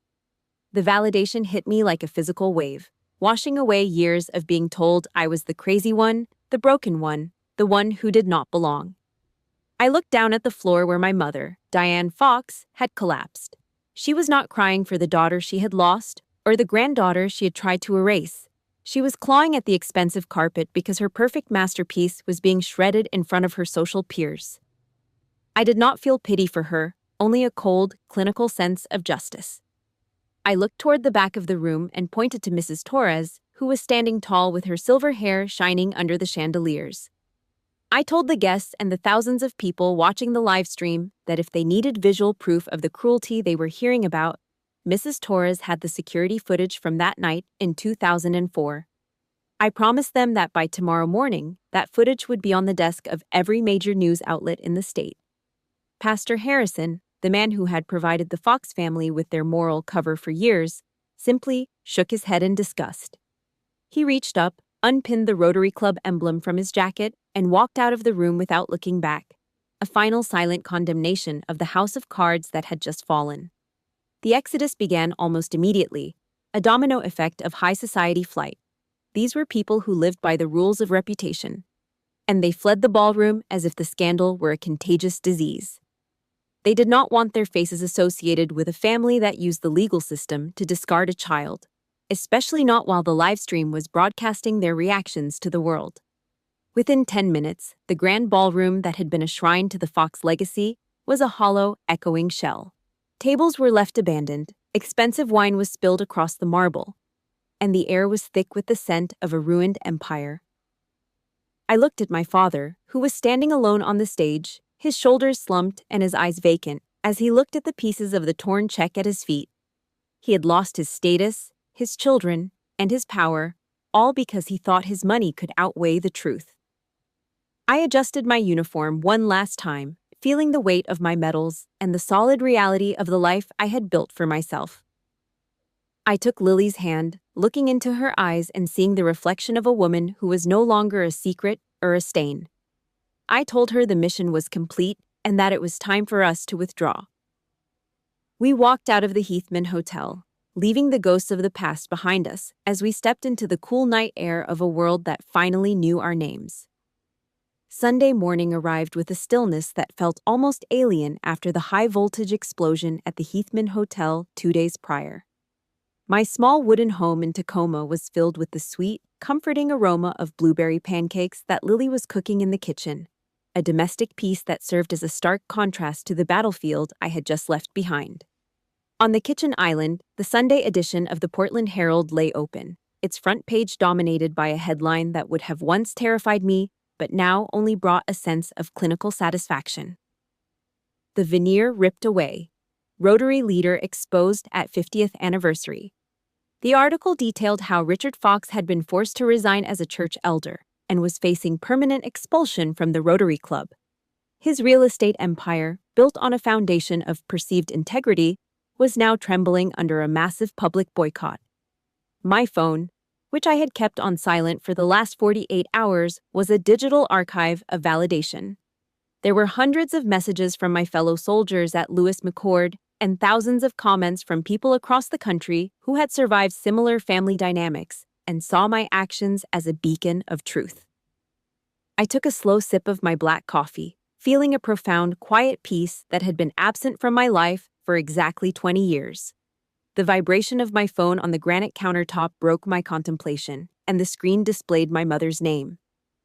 The validation hit me like a physical wave, washing away years of being told I was the crazy one, the broken one, the one who did not belong. I looked down at the floor where my mother, Diane Fox, had collapsed. She was not crying for the daughter she had lost or the granddaughter she had tried to erase. She was clawing at the expensive carpet because her perfect masterpiece was being shredded in front of her social peers. I did not feel pity for her, only a cold, clinical sense of justice. I looked toward the back of the room and pointed to Mrs. Torres, who was standing tall with her silver hair shining under the chandeliers. I told the guests and the thousands of people watching the live stream that if they needed visual proof of the cruelty they were hearing about, Mrs. Torres had the security footage from that night in 2004. I promised them that by tomorrow morning, that footage would be on the desk of every major news outlet in the state. Pastor Harrison, the man who had provided the Fox family with their moral cover for years, simply shook his head in disgust. He reached up, unpinned the Rotary Club emblem from his jacket, and walked out of the room without looking back, a final silent condemnation of the house of cards that had just fallen. The exodus began almost immediately, a domino effect of high society flight. These were people who lived by the rules of reputation, and they fled the ballroom as if the scandal were a contagious disease. They did not want their faces associated with a family that used the legal system to discard a child, especially not while the livestream was broadcasting their reactions to the world. Within 10 minutes, the grand ballroom that had been a shrine to the Fox legacy was a hollow, echoing shell. Tables were left abandoned, expensive wine was spilled across the marble, and the air was thick with the scent of a ruined empire. I looked at my father, who was standing alone on the stage, his shoulders slumped and his eyes vacant, as he looked at the pieces of the torn check at his feet. He had lost his status, his children, and his power, all because he thought his money could outweigh the truth. I adjusted my uniform one last time, feeling the weight of my medals and the solid reality of the life I had built for myself. I took Lily's hand, looking into her eyes and seeing the reflection of a woman who was no longer a secret or a stain. I told her the mission was complete and that it was time for us to withdraw. We walked out of the Heathman Hotel, leaving the ghosts of the past behind us as we stepped into the cool night air of a world that finally knew our names. Sunday morning arrived with a stillness that felt almost alien after the high-voltage explosion at the Heathman Hotel 2 days prior. My small wooden home in Tacoma was filled with the sweet, comforting aroma of blueberry pancakes that Lily was cooking in the kitchen, a domestic peace that served as a stark contrast to the battlefield I had just left behind. On the kitchen island, the Sunday edition of the Portland Herald lay open, its front page dominated by a headline that would have once terrified me but now only brought a sense of clinical satisfaction. The veneer ripped away. Rotary leader exposed at 50th anniversary. The article detailed how Richard Fox had been forced to resign as a church elder and was facing permanent expulsion from the Rotary Club. His real estate empire, built on a foundation of perceived integrity, was now trembling under a massive public boycott. My phone, which I had kept on silent for the last 48 hours, was a digital archive of validation. There were hundreds of messages from my fellow soldiers at Lewis McChord and thousands of comments from people across the country who had survived similar family dynamics and saw my actions as a beacon of truth. I took a slow sip of my black coffee, feeling a profound, quiet peace that had been absent from my life for exactly 20 years. The vibration of my phone on the granite countertop broke my contemplation, and the screen displayed my mother's name.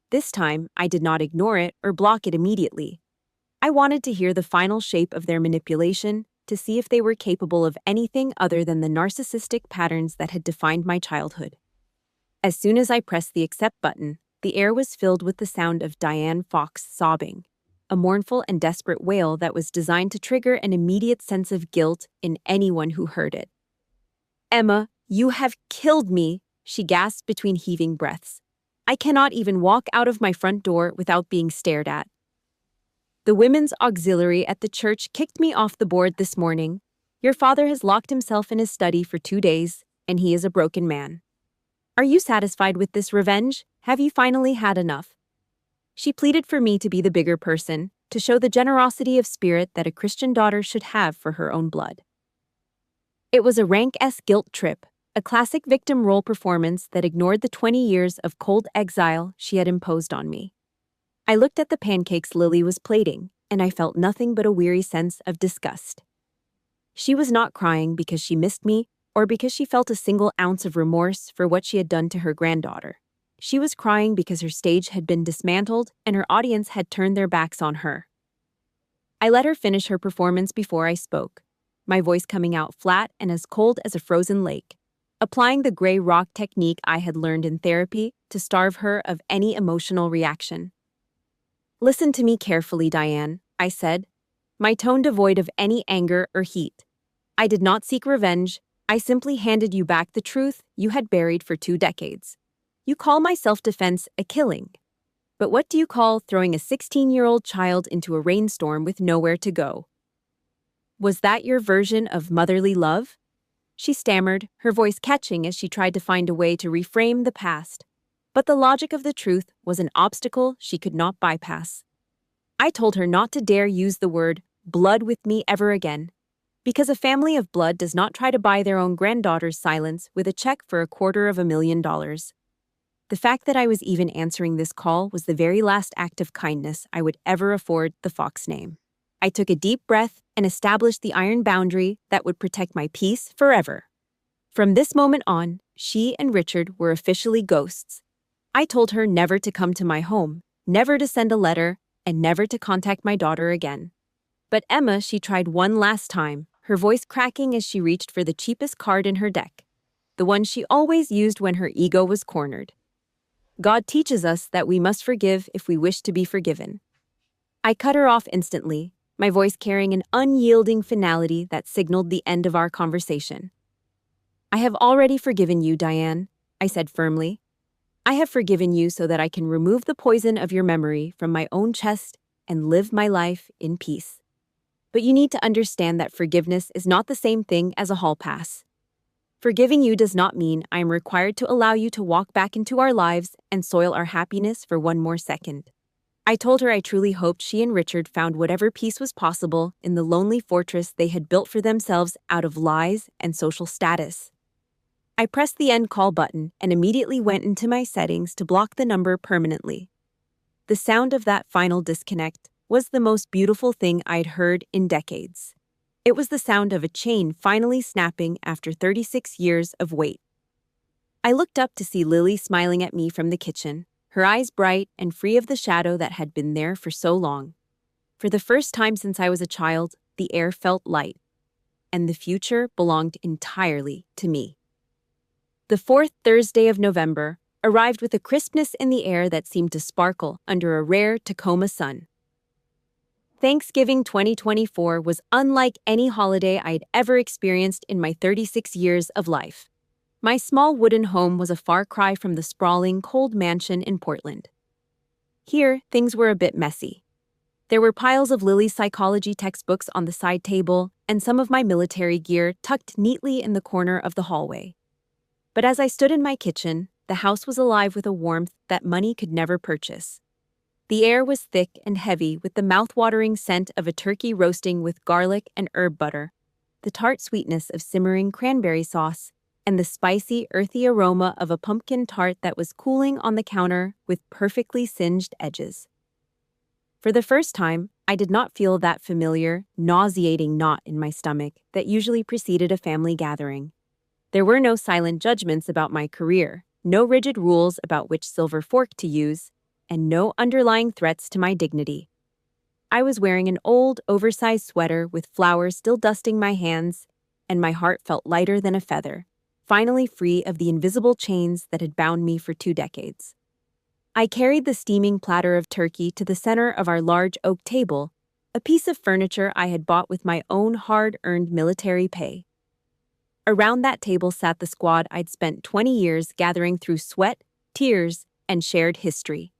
This time, I did not ignore it or block it immediately. I wanted to hear the final shape of their manipulation, to see if they were capable of anything other than the narcissistic patterns that had defined my childhood. As soon as I pressed the accept button, the air was filled with the sound of Diane Fox sobbing, a mournful and desperate wail that was designed to trigger an immediate sense of guilt in anyone who heard it. "Emma, you have killed me," she gasped between heaving breaths. "I cannot even walk out of my front door without being stared at. The women's auxiliary at the church kicked me off the board this morning. Your father has locked himself in his study for 2 days, and he is a broken man. Are you satisfied with this revenge? Have you finally had enough? She pleaded for me to be the bigger person, to show the generosity of spirit that a Christian daughter should have for her own blood. It was a rank-S guilt trip, a classic victim role performance that ignored the 20 years of cold exile she had imposed on me. I looked at the pancakes Lily was plating, and I felt nothing but a weary sense of disgust. She was not crying because she missed me or because she felt a single ounce of remorse for what she had done to her granddaughter. She was crying because her stage had been dismantled and her audience had turned their backs on her. I let her finish her performance before I spoke, my voice coming out flat and as cold as a frozen lake, applying the gray rock technique I had learned in therapy to starve her of any emotional reaction. "Listen to me carefully, Diane," I said, my tone devoid of any anger or heat. "I did not seek revenge. I simply handed you back the truth you had buried for 2 decades. You call my self-defense a killing. But what do you call throwing a 16-year-old child into a rainstorm with nowhere to go? Was that your version of motherly love?" She stammered, her voice catching as she tried to find a way to reframe the past. But the logic of the truth was an obstacle she could not bypass. I told her not to dare use the word blood with me ever again, because a family of blood does not try to buy their own granddaughter's silence with a check for $250,000. The fact that I was even answering this call was the very last act of kindness I would ever afford the Fox name. I took a deep breath and established the iron boundary that would protect my peace forever. From this moment on, she and Richard were officially ghosts. I told her never to come to my home, never to send a letter, and never to contact my daughter again. But Emma, she tried one last time, her voice cracking as she reached for the cheapest card in her deck, the one she always used when her ego was cornered. God teaches us that we must forgive if we wish to be forgiven. I cut her off instantly, my voice carrying an unyielding finality that signaled the end of our conversation. "I have already forgiven you, Diane," I said firmly. "I have forgiven you so that I can remove the poison of your memory from my own chest and live my life in peace. But you need to understand that forgiveness is not the same thing as a hall pass. Forgiving you does not mean I am required to allow you to walk back into our lives and soil our happiness for one more second." I told her I truly hoped she and Richard found whatever peace was possible in the lonely fortress they had built for themselves out of lies and social status. I pressed the end call button and immediately went into my settings to block the number permanently. The sound of that final disconnect was the most beautiful thing I'd heard in decades. It was the sound of a chain finally snapping after 36 years of wait. I looked up to see Lily smiling at me from the kitchen, her eyes bright and free of the shadow that had been there for so long. For the first time since I was a child, the air felt light, and the future belonged entirely to me. The 4th Thursday of November arrived with a crispness in the air that seemed to sparkle under a rare Tacoma sun. Thanksgiving 2024 was unlike any holiday I'd ever experienced in my 36 years of life. My small wooden home was a far cry from the sprawling, cold mansion in Portland. Here, things were a bit messy. There were piles of Lily's psychology textbooks on the side table and some of my military gear tucked neatly in the corner of the hallway. But as I stood in my kitchen, the house was alive with a warmth that money could never purchase. The air was thick and heavy with the mouth-watering scent of a turkey roasting with garlic and herb butter, the tart sweetness of simmering cranberry sauce, and the spicy, earthy aroma of a pumpkin tart that was cooling on the counter with perfectly singed edges. For the first time, I did not feel that familiar, nauseating knot in my stomach that usually preceded a family gathering. There were no silent judgments about my career, no rigid rules about which silver fork to use, and no underlying threats to my dignity. I was wearing an old, oversized sweater with flowers still dusting my hands, and my heart felt lighter than a feather, finally free of the invisible chains that had bound me for 2 decades. I carried the steaming platter of turkey to the center of our large oak table, a piece of furniture I had bought with my own hard-earned military pay. Around that table sat the squad I'd spent 20 years gathering through sweat, tears, and shared history.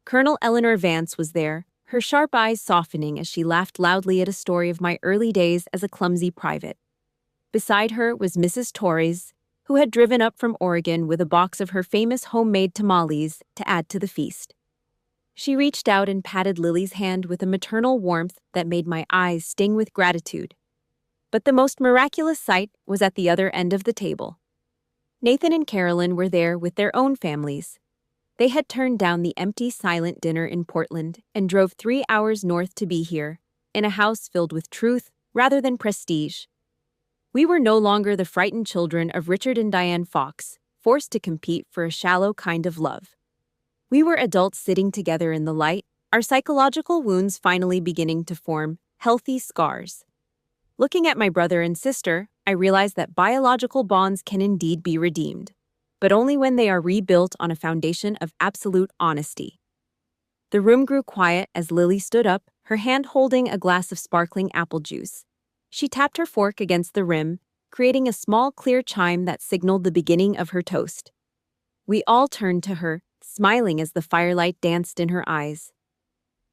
Colonel Eleanor Vance was there, her sharp eyes softening as she laughed loudly at a story of my early days as a clumsy private. Beside her was Mrs. Torres, who who had driven up from Oregon with a box of her famous homemade tamales to add to the feast. She reached out and patted Lily's hand with a maternal warmth that made my eyes sting with gratitude. But the most miraculous sight was at the other end of the table. Nathan and Carolyn were there with their own families. They had turned down the empty, silent dinner in Portland and drove 3 hours north to be here, in a house filled with truth rather than prestige. We were no longer the frightened children of Richard and Diane Fox, forced to compete for a shallow kind of love. We were adults sitting together in the light, our psychological wounds finally beginning to form healthy scars. Looking at my brother and sister, I realized that biological bonds can indeed be redeemed, but only when they are rebuilt on a foundation of absolute honesty. The room grew quiet as Lily stood up, her hand holding a glass of sparkling apple juice. She tapped her fork against the rim, creating a small, clear chime that signaled the beginning of her toast. We all turned to her, smiling as the firelight danced in her eyes.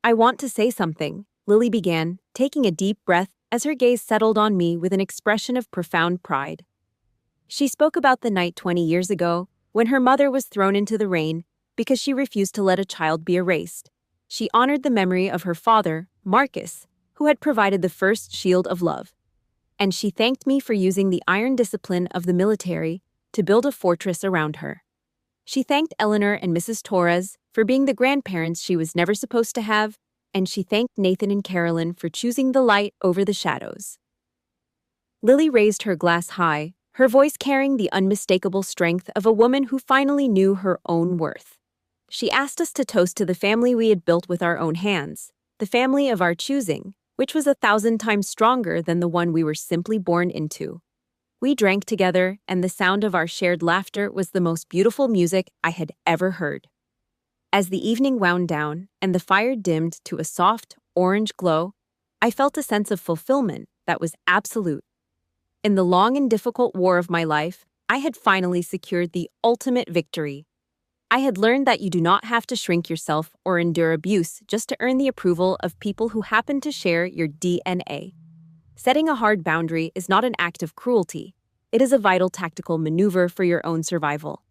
"I want to say something," Lily began, taking a deep breath as her gaze settled on me with an expression of profound pride. She spoke about the night 20 years ago, when her mother was thrown into the rain because she refused to let a child be erased. She honored the memory of her father, Marcus, who had provided the first shield of love. And she thanked me for using the iron discipline of the military to build a fortress around her. She thanked Eleanor and Mrs. Torres for being the grandparents she was never supposed to have, and she thanked Nathan and Carolyn for choosing the light over the shadows. Lily raised her glass high, her voice carrying the unmistakable strength of a woman who finally knew her own worth. She asked us to toast to the family we had built with our own hands, the family of our choosing, which was 1,000 times stronger than the one we were simply born into. We drank together, and the sound of our shared laughter was the most beautiful music I had ever heard. As the evening wound down and the fire dimmed to a soft, orange glow, I felt a sense of fulfillment that was absolute. In the long and difficult war of my life, I had finally secured the ultimate victory. I had learned that you do not have to shrink yourself or endure abuse just to earn the approval of people who happen to share your DNA. Setting a hard boundary is not an act of cruelty. It is a vital tactical maneuver for your own survival.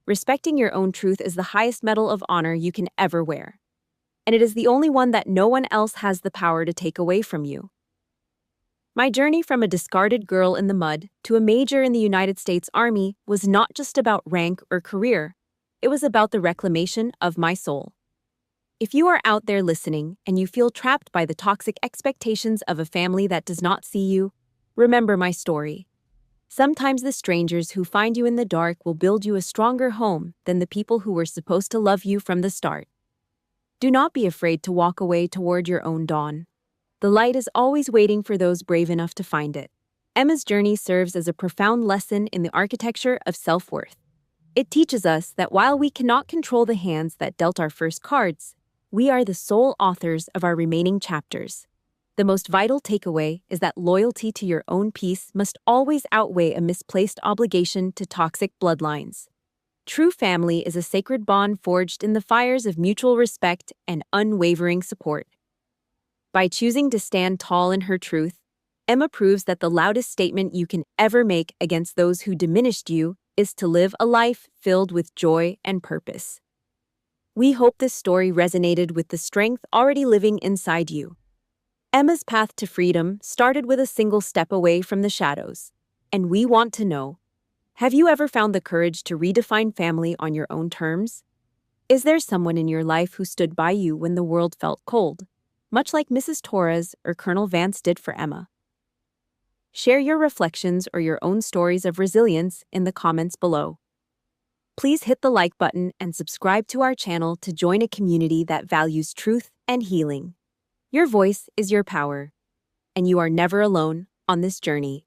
Respecting your own truth is the highest medal of honor you can ever wear. And it is the only one that no one else has the power to take away from you. My journey from a discarded girl in the mud to a major in the United States Army was not just about rank or career. It was about the reclamation of my soul. If you are out there listening and you feel trapped by the toxic expectations of a family that does not see you, remember my story. Sometimes the strangers who find you in the dark will build you a stronger home than the people who were supposed to love you from the start. Do not be afraid to walk away toward your own dawn. The light is always waiting for those brave enough to find it. Emma's journey serves as a profound lesson in the architecture of self-worth. It teaches us that while we cannot control the hands that dealt our first cards, we are the sole authors of our remaining chapters. The most vital takeaway is that loyalty to your own peace must always outweigh a misplaced obligation to toxic bloodlines. True family is a sacred bond forged in the fires of mutual respect and unwavering support. By choosing to stand tall in her truth, Emma proves that the loudest statement you can ever make against those who diminished you is to live a life filled with joy and purpose. We hope this story resonated with the strength already living inside you. Emma's path to freedom started with a single step away from the shadows, and we want to know, have you ever found the courage to redefine family on your own terms? Is there someone in your life who stood by you when the world felt cold, much like Mrs. Torres or Colonel Vance did for Emma? Share your reflections or your own stories of resilience in the comments below. Please hit the like button and subscribe to our channel to join a community that values truth and healing. Your voice is your power, and you are never alone on this journey.